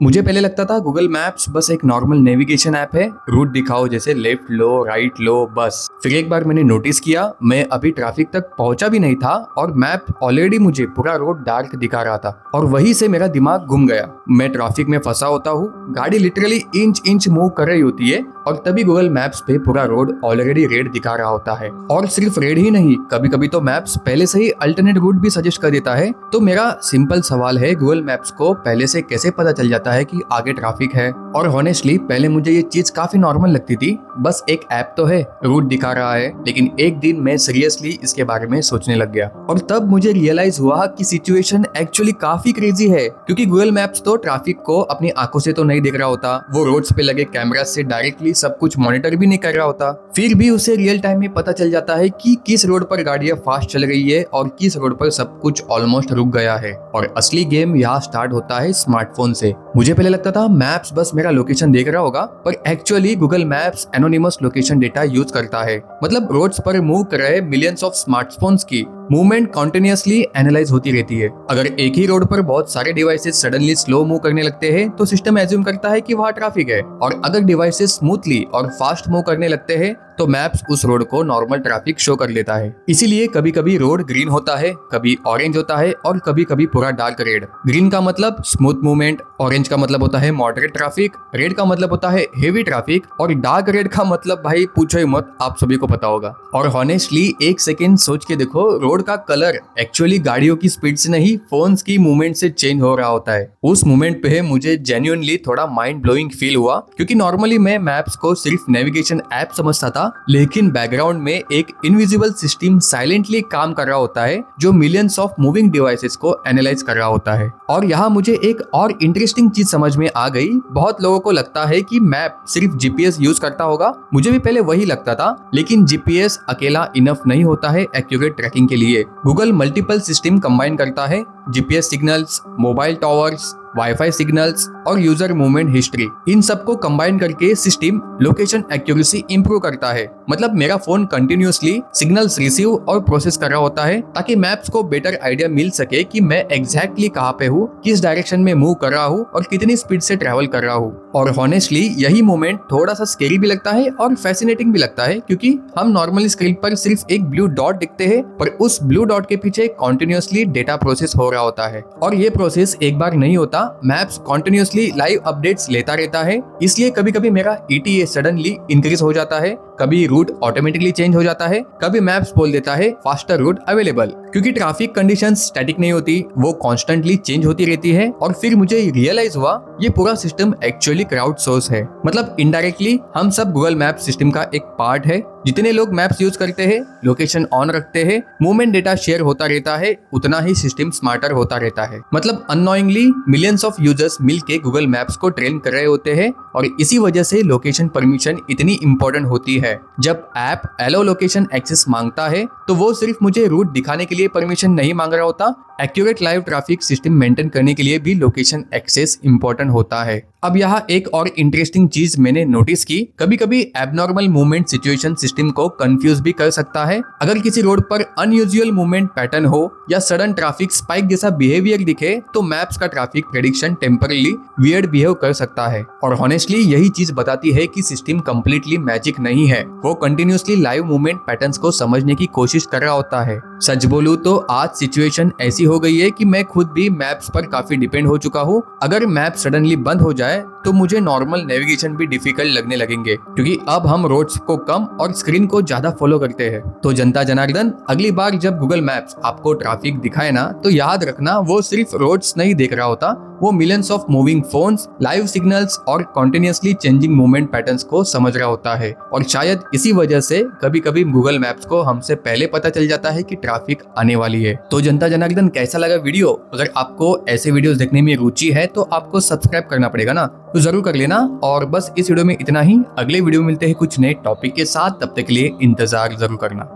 मुझे पहले लगता था गूगल मैप्स बस एक नॉर्मल नेविगेशन ऐप है, रूट दिखाओ जैसे लेफ्ट लो राइट लो बस। फिर एक बार मैंने नोटिस किया मैं अभी ट्रैफिक तक पहुंचा भी नहीं था और मैप ऑलरेडी मुझे पूरा रोड डार्क दिखा रहा था और वहीं से मेरा दिमाग घूम गया। मैं ट्रैफिक में फंसा होता हूँ, गाड़ी लिटरली इंच इंच मूव कर रही होती है और तभी गूगल मैप्स पे पूरा रोड ऑलरेडी रेड दिखा रहा होता है। और सिर्फ रेड ही नहीं, कभी कभी तो मैप्स पहले से ही अल्टरनेट रूट भी सजेस्ट कर देता है। तो मेरा सिंपल सवाल है, गूगल मैप्स को पहले से कैसे पता चल जाता है कि आगे ट्रैफिक है? और हॉनेस्टली पहले मुझे ये चीज काफी नॉर्मल लगती थी, बस एक ऐप तो है, रूट दिखा रहा है। लेकिन एक दिन मैं सीरियसली इसके बारे में सोचने लग गया और तब मुझे रियलाइज हुआ कि सिचुएशन एक्चुअली काफी क्रेजी है। क्योंकि गूगल मैप्स तो ट्रैफिक को अपनी आंखों से तो नहीं दिख रहा होता, वो रोड्स पे लगे कैमरा से डायरेक्टली सब कुछ मॉनिटर भी नहीं कर रहा होता। फिर भी उसे रियल टाइम में पता चल जाता है कि किस रोड पर गाड़ियां फास्ट चल रही है और किस रोड पर सब कुछ ऑलमोस्ट रुक गया है। और असली गेम यहाँ स्टार्ट होता है स्मार्टफोन से। मुझे पहले लगता था मैप्स बस मेरा लोकेशन देख रहा होगा, पर actually Google maps anonymous location data use करता है। मतलब रोड्स पर मूव कर रहे मिलियंस ऑफ स्मार्टफोन्स की मूवमेंट कॉन्टिन्यूअसली एनालाइज होती रहती है। अगर एक ही रोड पर बहुत सारे डिवाइसेस सडनली स्लो मूव करने लगते हैं तो सिस्टम एज्यूम करता है कि वहाँ ट्रैफिक है, और अगर डिवाइसेस स्मूथली और फास्ट मूव करने लगते हैं तो मैप्स उस रोड को नॉर्मल ट्रैफिक शो कर देता है। इसीलिए कभी कभी रोड ग्रीन होता है, कभी ऑरेंज होता है और कभी कभी पूरा डार्क रेड। ग्रीन का मतलब स्मूथ मूवमेंट, ऑरेंज का मतलब होता है मॉडरेट ट्रैफिक, रेड का मतलब होता है हेवी ट्रैफिक और डार्क रेड का मतलब भाई पूछो ही मत, आप सभी को पता होगा। और हॉनेस्टली एक सेकेंड सोच के देखो, रोड का कलर एक्चुअली गाड़ियों की स्पीड से नहीं, फोन्स की मूवमेंट से चेंज हो रहा होता है। उस मूवमेंट पे मुझे जेन्युइनली थोड़ा माइंड ब्लोइंग फील हुआ, क्योंकि नॉर्मली मैं मैप्स को सिर्फ नेविगेशन ऐप समझता था, लेकिन बैकग्राउंड में एक इनविजिबल सिस्टम साइलेंटली काम कर रहा होता है जो मिलियंस ऑफ मूविंग डिवाइसेस को एनालाइज कर रहा होता है। और यहाँ मुझे एक और इंटरेस्टिंग चीज समझ में आ गई। बहुत लोगों को लगता है कि मैप सिर्फ जीपीएस यूज करता होगा, मुझे भी पहले वही लगता था, लेकिन जीपीएस अकेला इनफ नहीं होता है एक्यूरेट ट्रैकिंग के लिए। गूगल मल्टीपल सिस्टम कंबाइन करता है, GPS signals, mobile towers, wifi signals और यूजर मूवमेंट हिस्ट्री, इन सबको कंबाइन करके सिस्टम लोकेशन एक्यूरेसी इंप्रूव करता है। मतलब मेरा फोन कंटिन्यूअसली सिग्नल्स रिसीव और प्रोसेस कर रहा होता है ताकि मैप्स को बेटर आइडिया मिल सके कि मैं एग्जैक्टली कहाँ पे हूँ, किस डायरेक्शन में मूव कर रहा हूँ और कितनी स्पीड से ट्रेवल कर रहा हूँ। और हॉनेस्टली यही मोमेंट थोड़ा सा स्केरी भी लगता है और फैसिनेटिंग भी लगता है, क्योंकि हम नॉर्मली स्क्रीन पर सिर्फ एक ब्लू डॉट दिखते हैं, पर उस ब्लू डॉट के पीछे कॉन्टिन्यूअसली डेटा प्रोसेस हो रहा होता है। और ये प्रोसेस एक बार नहीं होता, मैप्स कॉन्टिन्यूअसली लाइव अपडेट्स लेता रहता है। इसलिए कभी कभी मेरा ETA सडनली इंक्रीज हो जाता है, कभी रूट ऑटोमेटिकली चेंज हो जाता है, कभी मैप्स बोल देता है फास्टर रूट अवेलेबल। क्योंकि ट्रैफिक कंडीशंस स्टैटिक नहीं होती, वो कॉन्स्टेंटली चेंज होती रहती है। और फिर मुझे रियलाइज हुआ ये पूरा सिस्टम एक्चुअली क्राउड सोर्स है। मतलब इनडायरेक्टली हम सब गूगल मैप सिस्टम का एक पार्ट है। जितने लोग मैप्स यूज करते हैं, लोकेशन ऑन रखते हैं, मूवमेंट डेटा शेयर होता रहता है, उतना ही सिस्टम स्मार्टर होता रहता है। मतलब अननोइंगली मिलियंस ऑफ यूजर्स मिलके गूगल मैप्स को ट्रेन कर रहे होते हैं, और इसी वजह से लोकेशन परमिशन इतनी इंपॉर्टेंट होती है। जब ऐप एलो लोकेशन एक्सेस मांगता है तो वो सिर्फ मुझे रूट दिखाने के लिए परमिशन नहीं मांग रहा होता, accurate live traffic system maintain करने के लिए भी लोकेशन एक्सेस इंपॉर्टेंट होता है। अब यहाँ एक और इंटरेस्टिंग चीज मैंने नोटिस की, कभी कभी एबनॉर्मल मूवमेंट सिचुएशन सिस्टम को कंफ्यूज भी कर सकता है। अगर किसी रोड पर अनयूजुअल मूवमेंट पैटर्न हो या सडन ट्रैफिक स्पाइक जैसा बिहेवियर दिखे तो मैप्स का traffic prediction temporarily weird behave कर सकता है। और हॉनेस्टली यही चीज बताती है कि सिस्टम कंप्लीटली मैजिक नहीं है, वो कंटिन्यूअसली लाइव मूवमेंट पैटर्न्स को समझने की कोशिश कर रहा होता है। सच बोलूं तो आज सिचुएशन ऐसी हो गई है कि मैं खुद भी मैप्स पर काफी डिपेंड हो चुका हूँ। अगर मैप सडनली बंद हो जाए तो मुझे नॉर्मल नेविगेशन भी डिफिकल्ट लगने लगेंगे, क्योंकि अब हम रोड्स को कम और स्क्रीन को ज्यादा फॉलो करते हैं। तो जनता जनार्दन, अगली बार जब गूगल मैप्स आपको ट्रैफिक दिखाए ना, तो याद रखना वो सिर्फ रोड्स नहीं देख रहा होता, वो millions of moving phones, live signals और कॉन्टिन्यूअसली चेंजिंग मूवमेंट पैटर्न्स को समझ रहा होता है। और शायद इसी वजह से कभी कभी गूगल मैप्स को हमसे पहले पता चल जाता है कि ट्रैफिक आने वाली है। तो जनता जनार्दन, कैसा लगा वीडियो? अगर आपको ऐसे वीडियोस देखने में रुचि है तो आपको सब्सक्राइब करना पड़ेगा ना, तो जरूर कर लेना। और बस इस वीडियो में इतना ही, अगले वीडियो में मिलते हैं कुछ नए टॉपिक के साथ, तब तक के लिए इंतजार जरूर करना।